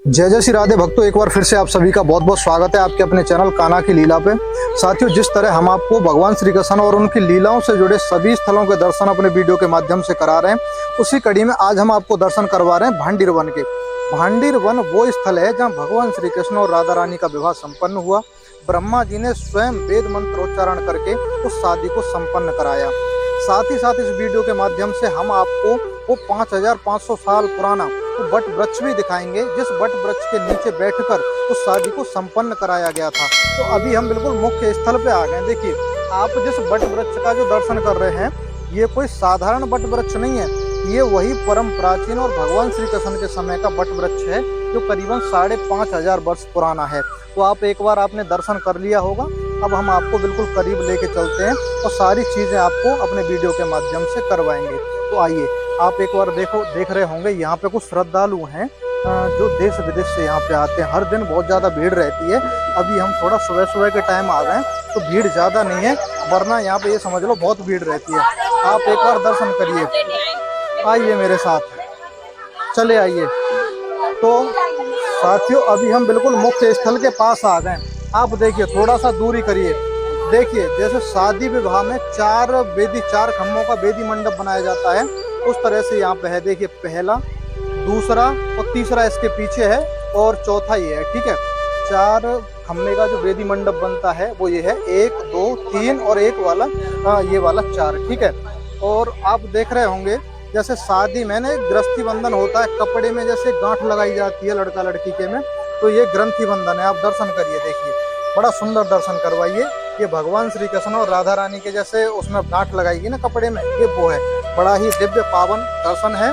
जय जय श्री राधे भक्तों, एक बार फिर से आप सभी का बहुत बहुत स्वागत है आपके अपने चैनल कान्हा की लीला पे। साथियों, जिस तरह हम आपको भगवान श्री कृष्ण और उनकी लीलाओं से जुड़े सभी स्थलों के दर्शन अपने वीडियो के माध्यम से करा रहे हैं, उसी कड़ी में आज हम आपको दर्शन करवा रहे हैं भांडीर वन के। भांडीर वन वो स्थल है जहाँ भगवान श्री कृष्ण और राधा रानी का विवाह संपन्न हुआ। ब्रह्मा जी ने स्वयं वेद मंत्रोच्चारण करके उस शादी को संपन्न कराया। साथ ही साथ इस वीडियो के माध्यम से हम आपको वो 5500 साल पुराना वो वट वृक्ष भी दिखाएंगे, जिस वट वृक्ष के नीचे बैठकर उस शादी को संपन्न कराया गया था। तो अभी हम बिल्कुल मुख्य स्थल पे आ गए। देखिए, आप जिस वट वृक्ष का जो दर्शन कर रहे हैं, ये कोई साधारण वट वृक्ष नहीं है, ये वही परम प्राचीन और भगवान श्री कृष्ण के समय का वट वृक्ष है जो करीबन 5500 वर्ष पुराना है। तो आप एक बार आपने दर्शन कर लिया होगा, अब हम आपको बिल्कुल करीब लेके चलते हैं और सारी चीजें आपको अपने वीडियो के माध्यम से करवाएंगे। तो आइए, आप एक बार देख रहे होंगे यहाँ पे कुछ श्रद्धालु हैं जो देश विदेश से यहाँ पे आते हैं। हर दिन बहुत ज़्यादा भीड़ रहती है। अभी हम थोड़ा सुबह सुबह के टाइम आ गए तो भीड़ ज़्यादा नहीं है, वरना यहाँ पे ये समझ लो बहुत भीड़ रहती है। आप एक बार दर्शन करिए, आइए मेरे साथ, चले आइए। तो साथियों, अभी हम बिल्कुल मुख्य स्थल के पास आ गए। आप देखिए, थोड़ा सा दूरी करिए। देखिए, जैसे शादी विवाह में चार खम्भों का वेदी मंडप बनाया जाता है, उस तरह से यहाँ पे है। देखिए, पहला, दूसरा और तीसरा इसके पीछे है और चौथा ये है। ठीक है, 4 खम्भे का जो वेदी मंडप बनता है वो ये है, 1 2 3 और एक वाला ये वाला 4। ठीक है, और आप देख रहे होंगे जैसे शादी में ना ग्रस्ती बंधन होता है, कपड़े में जैसे गांठ लगाई जाती है लड़का लड़की के में, तो ये ग्रंथि बंधन है। आप दर्शन करिए, देखिए, बड़ा सुंदर दर्शन करवाइए। ये भगवान श्री कृष्ण और राधा रानी के जैसे उसमें गांठ लगाएगी ना कपड़े में, ये वो है। बड़ा ही दिव्य पावन दर्शन है।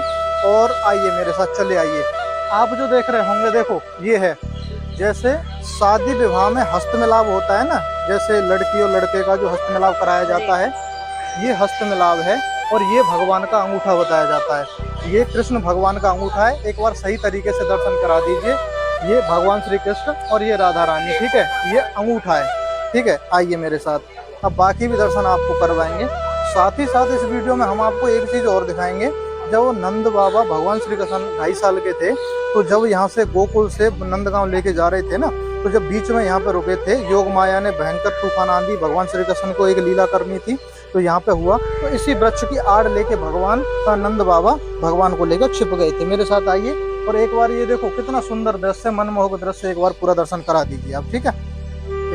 और आइए मेरे साथ, चले आइए। आप जो देख रहे होंगे, देखो, ये है जैसे शादी विवाह में हस्त मिलाप होता है ना, जैसे लड़की और लड़के का जो हस्त मिलाप कराया जाता है, ये हस्त मिलाप है। और ये भगवान का अंगूठा बताया जाता है, ये कृष्ण भगवान का अंगूठा है। एक बार सही तरीके से दर्शन करा दीजिए। ये भगवान श्री कृष्ण और ये राधा रानी, ठीक है, ये अंगूठा है। ठीक है, आइए मेरे साथ, अब बाकी भी दर्शन आपको करवाएंगे। साथ ही साथ इस वीडियो में हम आपको एक चीज और दिखाएंगे। जब नंद बाबा भगवान श्री कृष्ण 2.5 साल के थे, तो जब यहाँ से गोकुल से नंदगांव लेके जा रहे थे ना, तो जब बीच में यहाँ पे रुके थे, योग माया ने भयंकर तूफान आंधी, भगवान श्री कृष्ण को एक लीला करनी थी, तो यहाँ पे हुआ। तो इसी वृक्ष की आड़ लेके भगवान नंद बाबा भगवान को लेकर छिप गए थे। मेरे साथ आइए और एक बार ये देखो, कितना सुंदर दृश्य, मनमोहक दृश्य, एक बार पूरा दर्शन करा दीजिए आप। ठीक है,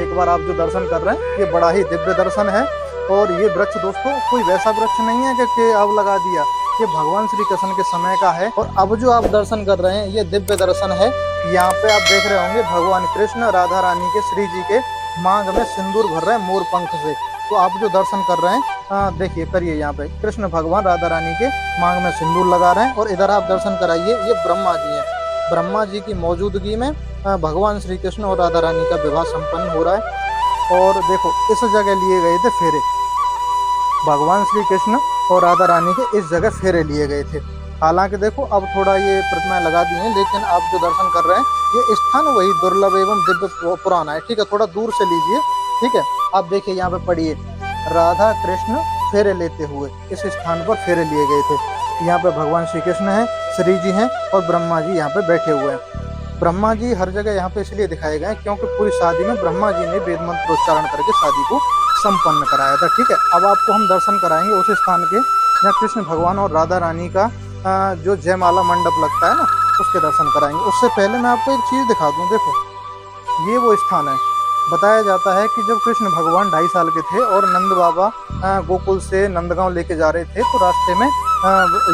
एक बार आप जो दर्शन कर रहे हैं, ये बड़ा ही दिव्य दर्शन है। और ये वृक्ष दोस्तों कोई वैसा वृक्ष नहीं है कि अब लगा दिया, ये भगवान श्री कृष्ण के समय का है। और अब जो आप दर्शन कर रहे हैं, ये दिव्य दर्शन है। यहाँ पे आप देख रहे होंगे भगवान कृष्ण राधा रानी के, श्री जी के मांग में सिंदूर भर रहे हैं मोर पंख से। तो आप जो दर्शन कर रहे हैं, देखिए, करिए, यहाँ पे कृष्ण भगवान राधा रानी के मांग में सिंदूर लगा रहे हैं। और इधर आप दर्शन कराइए, ये ब्रह्मा जी हैं। ब्रह्मा जी की मौजूदगी में भगवान श्री कृष्ण और राधा रानी का विवाह संपन्न हो रहा है। और देखो, इस जगह लिए गए थे फेरे, भगवान श्री कृष्ण और राधा रानी के इस जगह फेरे लिए गए थे। हालांकि देखो, अब थोड़ा ये प्रतिमाएं लगा दी हैं, लेकिन आप जो दर्शन कर रहे हैं, ये स्थान वही दुर्लभ एवं दिव्य पुराना है। ठीक है, थोड़ा दूर से लीजिए। ठीक है, आप देखिए, यहाँ पे पढ़िए, राधा कृष्ण फेरे लेते हुए इस स्थान पर फेरे लिए गए थे। यहाँ पे भगवान श्री कृष्ण हैं, श्री जी हैं और ब्रह्मा जी यहाँ पे बैठे हुए हैं। ब्रह्मा जी हर जगह यहाँ पे इसलिए दिखाए गए क्योंकि पूरी शादी में ब्रह्मा जी ने वेद मंत्रोच्चारण करके शादी को संपन्न कराया था। ठीक है, अब आपको हम दर्शन कराएंगे उस स्थान के जहाँ कृष्ण भगवान और राधा रानी का जो जयमाला मंडप लगता है ना, उसके दर्शन कराएंगे। उससे पहले मैं आपको एक चीज़ दिखा दूँ। देखो, ये वो स्थान है। बताया जाता है कि जब कृष्ण भगवान 2.5 साल के थे और नंद बाबा गोकुल से नंदगांव लेके जा रहे थे, तो रास्ते में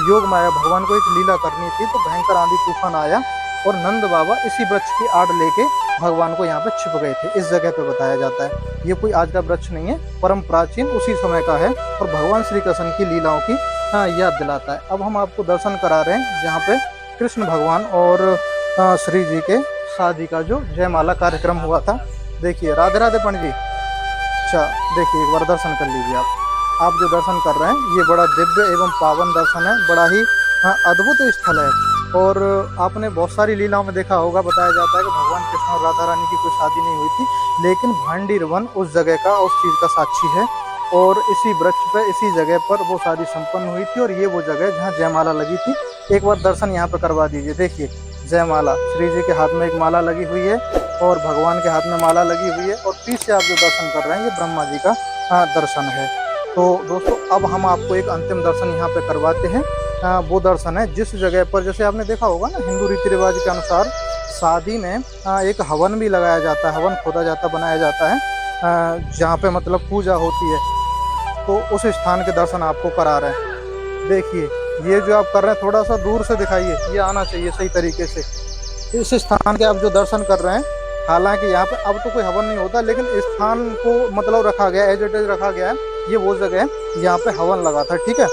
योग माया भगवान को एक लीला करनी थी, तो भयंकर आंधी तूफान आया और नंद बाबा इसी वृक्ष की आड़ लेके भगवान को यहाँ पे छिप गए थे। इस जगह पे बताया जाता है। ये कोई आज का वृक्ष नहीं है, परम प्राचीन उसी समय का है और भगवान श्री कृष्ण की लीलाओं की याद दिलाता है। अब हम आपको दर्शन करा रहे हैं जहाँ पे कृष्ण भगवान और श्री जी के शादी का जो जयमाला कार्यक्रम हुआ था। देखिए, राधे राधे पंडित जी। अच्छा, देखिए, एक बार दर्शन कर लीजिए आप जो दर्शन कर रहे हैं, ये बड़ा दिव्य एवं पावन दर्शन है, बड़ा ही अद्भुत स्थल है। और आपने बहुत सारी लीलाओं में देखा होगा, बताया जाता है कि भगवान कृष्ण और राधा रानी की कोई शादी नहीं हुई थी, लेकिन भांडीर वन उस जगह का, उस चीज़ का साक्षी है। और इसी वृक्ष पे, इसी जगह पर वो शादी संपन्न हुई थी। और ये वो जगह जहाँ जयमाला लगी थी। एक बार दर्शन यहाँ पे करवा दीजिए। देखिए, जयमाला, श्री जी के हाथ में एक माला लगी हुई है और भगवान के हाथ में माला लगी हुई है और पीछे आप जो दर्शन कर रहे हैं ये ब्रह्मा जी का दर्शन है। तो दोस्तों अब हम आपको एक अंतिम दर्शन यहाँ पे करवाते हैं। वो दर्शन है जिस जगह पर, जैसे आपने देखा होगा ना, हिंदू रीति रिवाज के अनुसार शादी में एक हवन भी लगाया जाता है, हवन खोदा जाता, बनाया जाता है, जहाँ पे मतलब पूजा होती है। तो उस स्थान के दर्शन आपको करा रहे हैं। देखिए ये जो आप कर रहे हैं, थोड़ा सा दूर से दिखाइए, ये आना चाहिए सही तरीके से। इस स्थान के आप जो दर्शन कर रहे हैं, हालांकि यहाँ पे अब तो कोई हवन नहीं होता, लेकिन स्थान को मतलब रखा गया, एज इट इज रखा गया है। ये वो जगह है यहाँ पे हवन लगा था, ठीक है।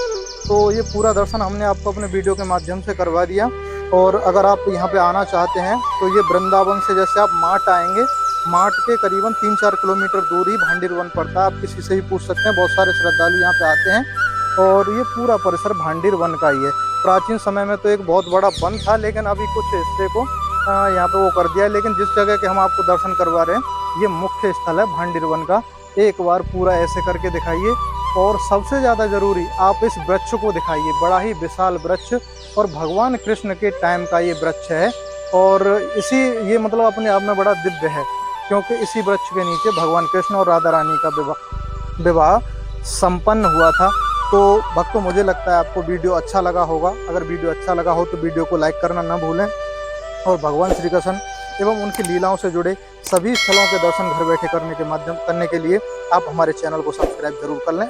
तो ये पूरा दर्शन हमने आपको अपने वीडियो के माध्यम से करवा दिया। और अगर आप यहाँ पे आना चाहते हैं तो ये वृंदावन से जैसे आप माट आएंगे, माट के करीबन 3-4 किलोमीटर दूर ही भांडीर वन पड़ता है। आप किसी से भी पूछ सकते हैं, बहुत सारे श्रद्धालु यहाँ पे आते हैं। और ये पूरा परिसर भांडीर वन का ही है। प्राचीन समय में तो एक बहुत बड़ा वन था, लेकिन अभी कुछ हिस्से को यहाँ पे वो कर दिया। लेकिन जिस जगह के हम आपको दर्शन करवा रहे हैं ये मुख्य स्थल है भांडीर वन का। एक बार पूरा ऐसे करके दिखाइए। और सबसे ज़्यादा ज़रूरी, आप इस वृक्ष को दिखाइए, बड़ा ही विशाल वृक्ष और भगवान कृष्ण के टाइम का ये वृक्ष है। और ये मतलब अपने आप में बड़ा दिव्य है, क्योंकि इसी वृक्ष के नीचे भगवान कृष्ण और राधा रानी का विवाह संपन्न हुआ था। तो भक्तों, मुझे लगता है आपको वीडियो अच्छा लगा होगा। अगर वीडियो अच्छा लगा हो तो वीडियो को लाइक करना ना भूलें। और भगवान श्री कृष्ण एवं उनकी लीलाओं से जुड़े सभी स्थलों के दर्शन घर बैठे करने के लिए आप हमारे चैनल को सब्सक्राइब जरूर कर लें।